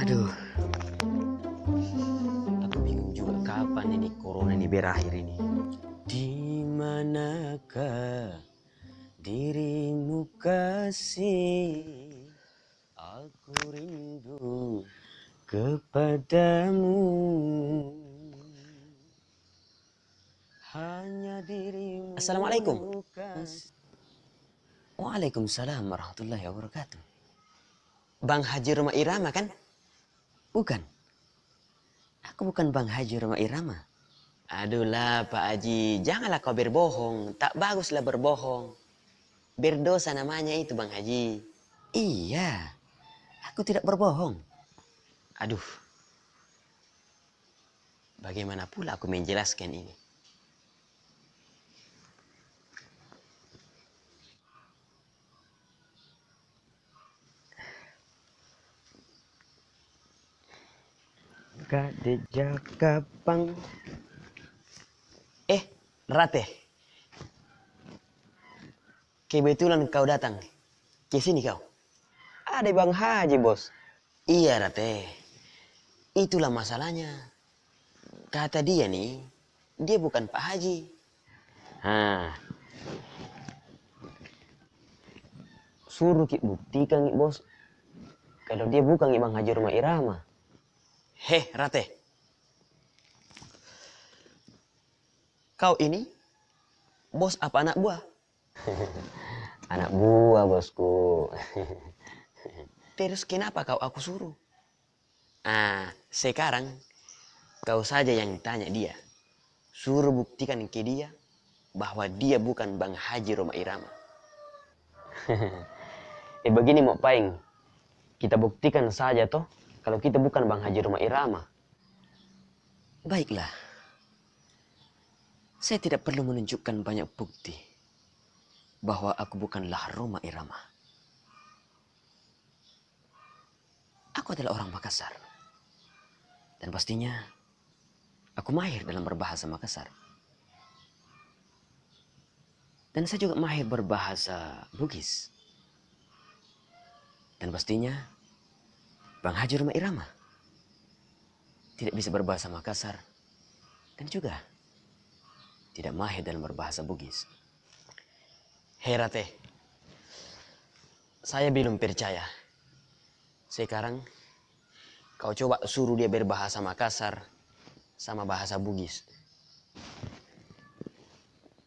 Aduh, aku bingung juga kapan ini corona ini berakhir ini. Di manakah dirimu kasih? Aku rindu kepadamu. Hanya dirimu. Assalamualaikum. Waalaikumsalam warahmatullahi wabarakatuh. Bang Haji Roma Irama kan? Bukan. Aku bukan Bang Haji Roma Irama. Aduhlah Pak Haji, janganlah kau berbohong. Tak baguslah berbohong. Berdosa namanya itu Bang Haji. Iya, aku tidak berbohong. Aduh, bagaimana pula aku menjelaskan ini? Kade Jakapang. Rate. Kebetulan kau datang. Ke sini kau. Ada Bang Haji, bos. Iya, Rate. Itulah masalahnya. Kata dia nih, dia bukan Pak Haji. Suruh Ki buktikan, bos. Kalau dia bukan Bang Haji Roma Irama. Heh, Rate. Kau ini bos apa anak buah? Anak buah, bosku. Terus kenapa kau aku suruh? Sekarang kau saja yang tanya dia. Suruh buktikan ke dia bahwa dia bukan Bang Haji Roma Irama. Begini mau paing. Kita buktikan saja toh kalau kita bukan Bang Haji Roma Irama. Baiklah. Saya tidak perlu menunjukkan banyak bukti bahwa aku bukanlah Roma Irama. Aku adalah orang Makassar. Dan pastinya aku mahir dalam berbahasa Makassar. Dan saya juga mahir berbahasa Bugis. Dan pastinya Bang Haji Roma Irama tidak bisa berbahasa Makassar. Dan juga tidak mahir dalam berbahasa Bugis. Hei Rate, saya belum percaya. Sekarang kau coba suruh dia berbahasa Makassar sama bahasa Bugis.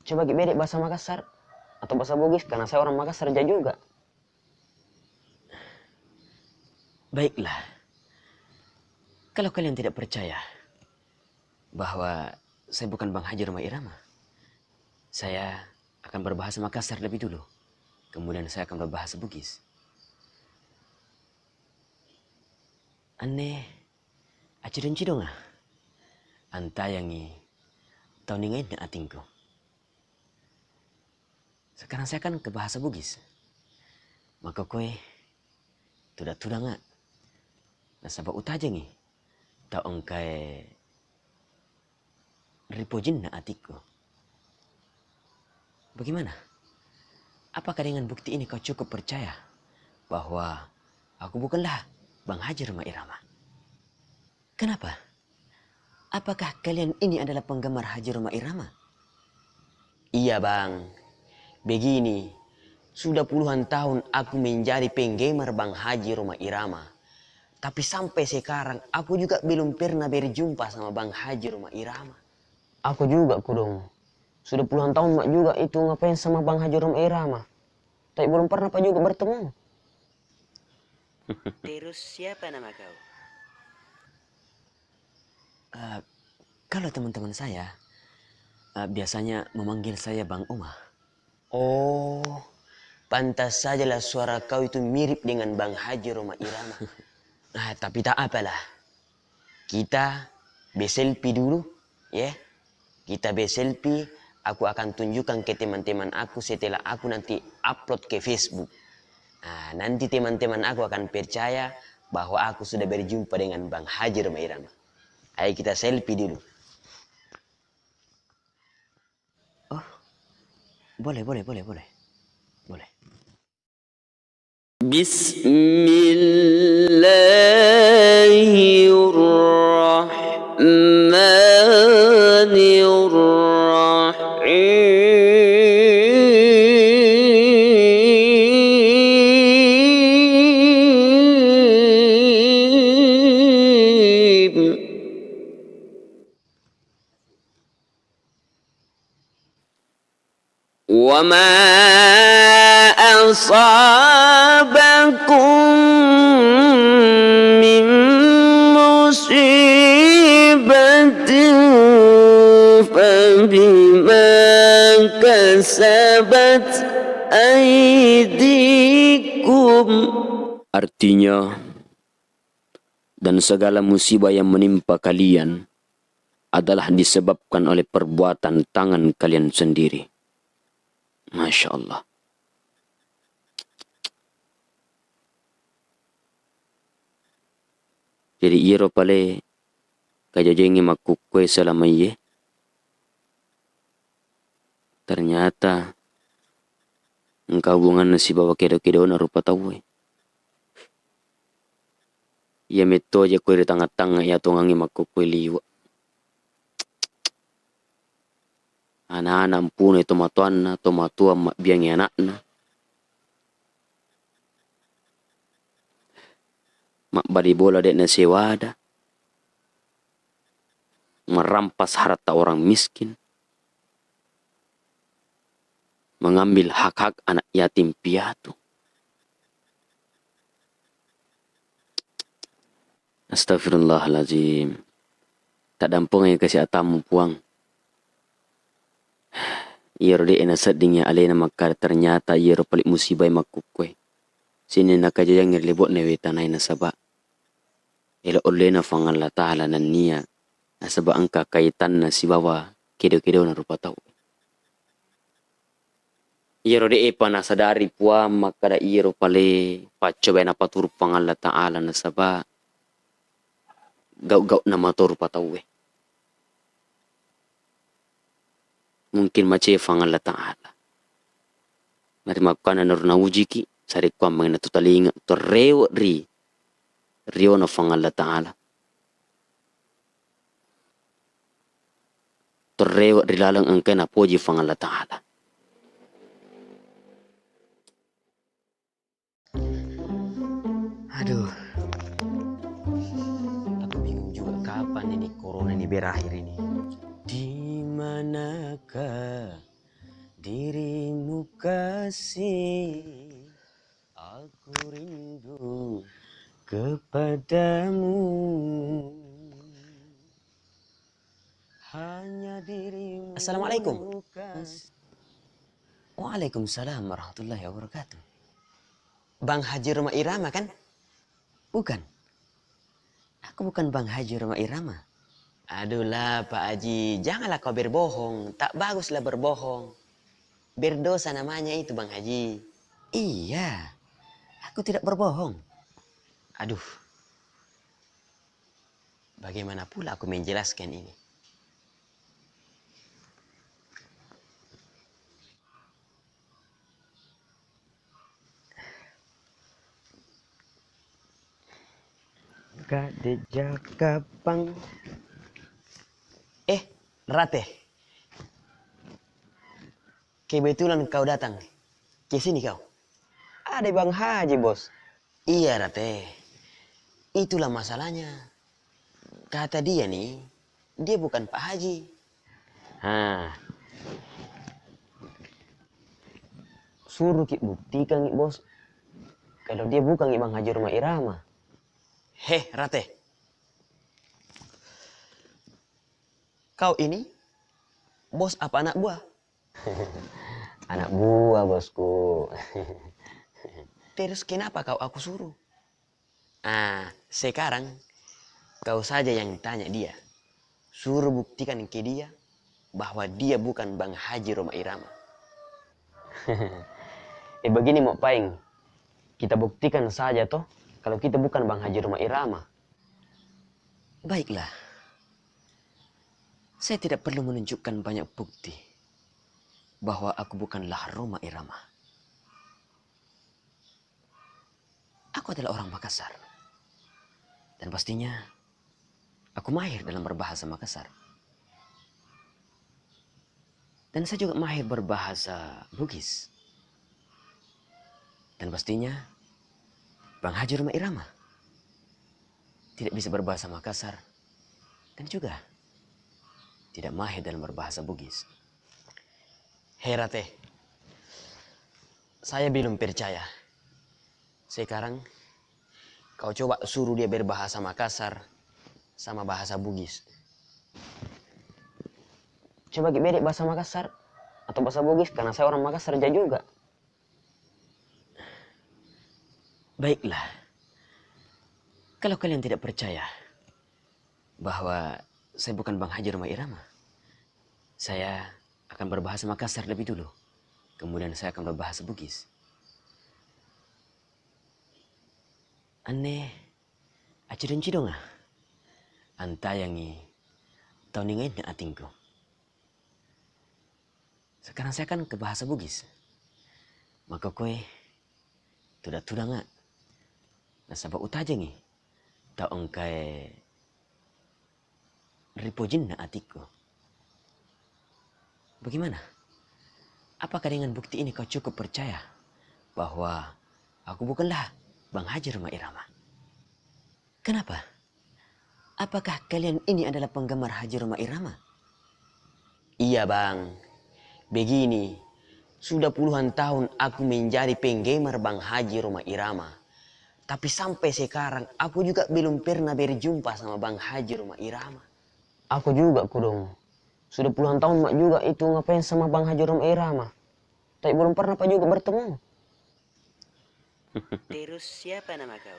Coba bedek bahasa Makassar atau bahasa Bugis, karena saya orang Makassar juga. Baiklah, kalau kalian tidak percaya bahwa saya bukan Bang Haji Roma Irama, saya akan berbahasa Makassar lebih dulu. Kemudian saya akan berbahasa Bugis. Aneh, acidun cidonga. Antayangi tauningin na atingko. Sekarang saya akan ke bahasa Bugis. Maka kowe tuda nga. Nasaba utaja ngi. Taong kay ripojin na atiko. Bagaimana? Apakah dengan bukti ini kau cukup percaya bahwa aku bukanlah Bang Haji Roma Irama? Kenapa? Apakah kalian ini adalah penggemar Haji Roma Irama? Iya bang, begini. Sudah puluhan tahun aku menjadi penggemar Bang Haji Roma Irama. Tapi sampai sekarang aku juga belum pernah berjumpa sama Bang Haji Roma Irama. Aku juga kudong. Sudah puluhan tahun mak juga itu ngapain sama Bang Haji Roma Irama. Tapi belum pernah pak juga bertemu. Terus siapa nama kau? Kalau teman-teman saya biasanya memanggil saya Bang Uma. Oh, pantas sajalah suara kau itu mirip dengan Bang Haji Roma Irama. Tapi tak apalah. Kita berselfie dulu, ya. Kita berselfie. Aku akan tunjukkan ke teman-teman aku setelah aku nanti upload ke Facebook. Nanti teman-teman aku akan percaya bahwa aku sudah berjumpa dengan Bang Haji Roma Irama. Ayo kita selfie dulu. Oh, boleh. Bismillah. وما أصابكم من مصيبة فبما كسبت أيديكم. Artinya, dan segala musibah yang menimpa kalian adalah disebabkan oleh perbuatan tangan kalian sendiri. Masya Allah. Jadi iro pale kajajengi makukwe selama iye. Ternyata engkau hubungan nasi bawa kedo-kedo na rupa tahu. Ia meto aja kue di tengah-tengah ya tongangi makukwe liwa. Anak-anak pune tomatuan tomatua mak biangi anakna. Mak bari bola dek nasi wada. Merampas harta orang miskin. Mengambil hak-hak anak yatim piatu. Astagfirullahaladzim. Tak dampung yang kasih atamu puang. Iro de ena sedingnya alena makar ternyata iro pelik musibah makukwe. Sini nak aja yang ngerlebok newe tanay nasaba. Elo olena fangan la ta'ala nan niya. Nasaba angka kaitan na si bawa kedo-kedo na rupa tau. Iro de epa nasadari puang makada iro pale pacoba na patur fangan la ta'ala nasaba. Gau-gau nama to rupa tau. Mungkin macam Allah Ta'ala. Mari makan na wujiki. Sari kuam mengenai tutalinga. Terrewa ri. Rio na Allah Ta'ala. Terrewa ri lalang angka na poji Allah Ta'ala. Aduh. Aku bingung juga kapan ini corona ini berakhir ini. Di manakah dirimu kasih? Aku rindu kepadamu. Hanya dirimu. Assalamualaikum. Waalaikumsalam warahmatullahi wabarakatuh. Bang Haji Roma Irama kan? Bukan. Aku bukan Bang Haji Roma Irama. Aduhlah Pak Haji, janganlah kau berbohong. Tak baguslah berbohong. Berdosa namanya itu Bang Haji. Iya, aku tidak berbohong. Aduh, bagaimana pula aku menjelaskan ini? Kak Deja Kapang. Rate. Kebetulan kau datang. Ke sini kau. Ada Bang Haji, bos. Iya, Rate. Itulah masalahnya. Kata dia nih, dia bukan Pak Haji. Suruh kita buktikan, bos. Kalau dia bukan Bang Haji Roma Irama. Rate. Kau ini bos apa anak buah? Anak buah, bosku. Terus kenapa kau aku suruh? Sekarang kau saja yang tanya dia. Suruh buktikan ke dia bahwa dia bukan Bang Haji Roma Irama. Begini mau paing. Kita buktikan saja toh kalau kita bukan Bang Haji Roma Irama. Baiklah. Saya tidak perlu menunjukkan banyak bukti bahwa aku bukanlah Roma Irama. Aku adalah orang Makassar. Dan pastinya aku mahir dalam berbahasa Makassar. Dan saya juga mahir berbahasa Bugis. Dan pastinya Bang Haji Roma Irama tidak bisa berbahasa Makassar. Dan juga tidak mahir dalam berbahasa Bugis. Rate, Saya belum percaya. Sekarang kau coba suruh dia berbahasa Makassar sama bahasa Bugis. Coba bedek bahasa Makassar atau bahasa Bugis, karena saya orang Makassar juga. Baiklah, kalau kalian tidak percaya bahwa saya bukan Bang Haji Roma Irama, saya akan berbahasa Makassar lebih dulu. Kemudian saya akan berbahasa Bugis. Aneh, acidon cidonga, antayangi tauningain na atingku. Sekarang saya akan ke bahasa Bugis. Maka kue tuda nga nasaba utajangi tau engkai ripojin na atiku. Bagaimana? Apakah dengan bukti ini kau cukup percaya bahwa aku bukanlah Bang Haji Roma Irama? Kenapa? Apakah kalian ini adalah penggemar Haji Roma Irama? Iya bang, begini, sudah puluhan tahun aku menjadi penggemar Bang Haji Roma Irama. Tapi sampai sekarang aku juga belum pernah berjumpa sama Bang Haji Roma Irama. Aku juga kudong. Sudah puluhan tahun mak juga itu ngapain sama Bang Haji Roma Irama. Tapi belum pernah pak juga bertemu. Terus siapa nama kau?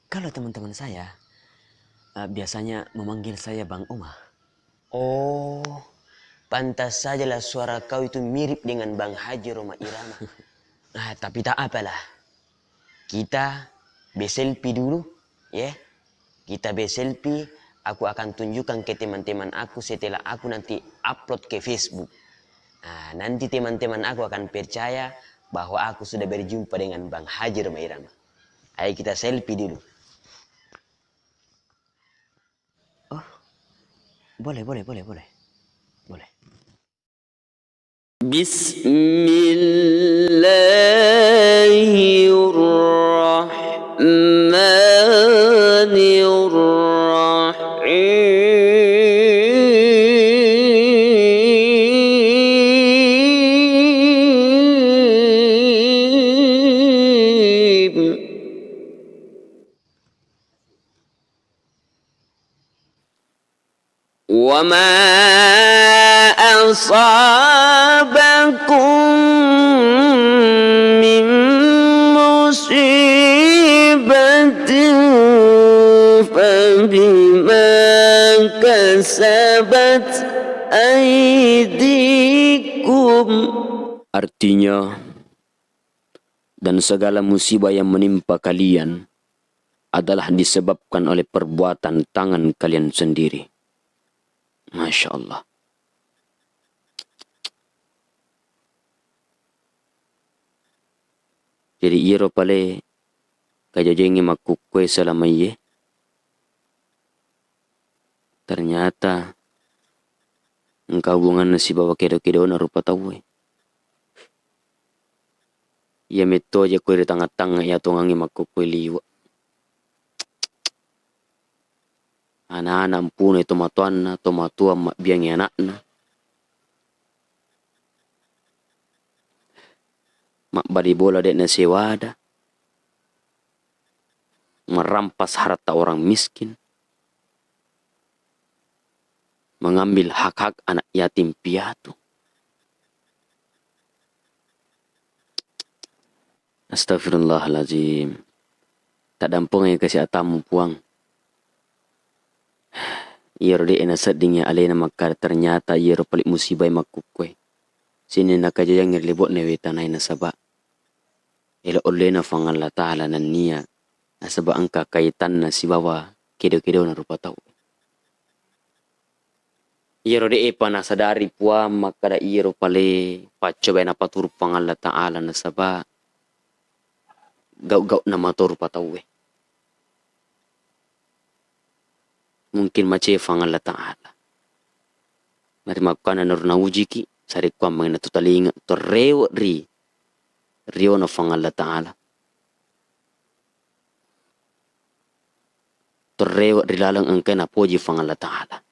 Kalau teman-teman saya biasanya memanggil saya Bang Uma. Oh, pantas sajalah suara kau itu mirip dengan Bang Haji Roma Irama. Tapi tak apalah. Kita berselfie dulu, ya. Kita berselfie. Aku akan tunjukkan ke teman-teman aku setelah aku nanti upload ke Facebook. Nanti teman-teman aku akan percaya bahwa aku sudah berjumpa dengan Bang Haji Roma Irama. Ayo kita selfie dulu. Oh, boleh. وما أصابكم من مصيبة فبما كسبت أيديكم. Artinya, dan segala musibah yang menimpa kalian adalah disebabkan oleh perbuatan tangan kalian sendiri. Masya Allah. Jadi iro pale kajajengi makukwe selama iye. Ternyata engkau hubungan si bawa kedo-kedo na rupa tawe. Ia meto aja kue di tengah-tengah ya tungangi makukwe liwa. Anak-anak pun itu matuan atau matua mak biangi anakna. Mak badi bola dek na sewada. Merampas harta orang miskin. Mengambil hak-hak anak yatim piatu. Astagfirullahaladzim. Tak dampung yang kasih atamu puang. Iyaro de ena sedingnya alena makar ternyata iyaro pelik musibah makukwe. Sini nakajayang ngerlibot neweta na inasaba. Ila olena fangan la ta'ala nan niya. Nasaba angka kaitan na si bawa kedo-kedo na rupa tau. Iyaro de epa nasadari pua makada iyaro pale pacoba na patur fangan la ta'ala nasaba. Gau-gau na matur rupa tau. Mungkin macam Allah Ta'ala. Mari makan na ujiki sari kwa mga natutalinga to rewo na Allah Ta'ala. To rewo lalang angkay na poji Allah Ta'ala.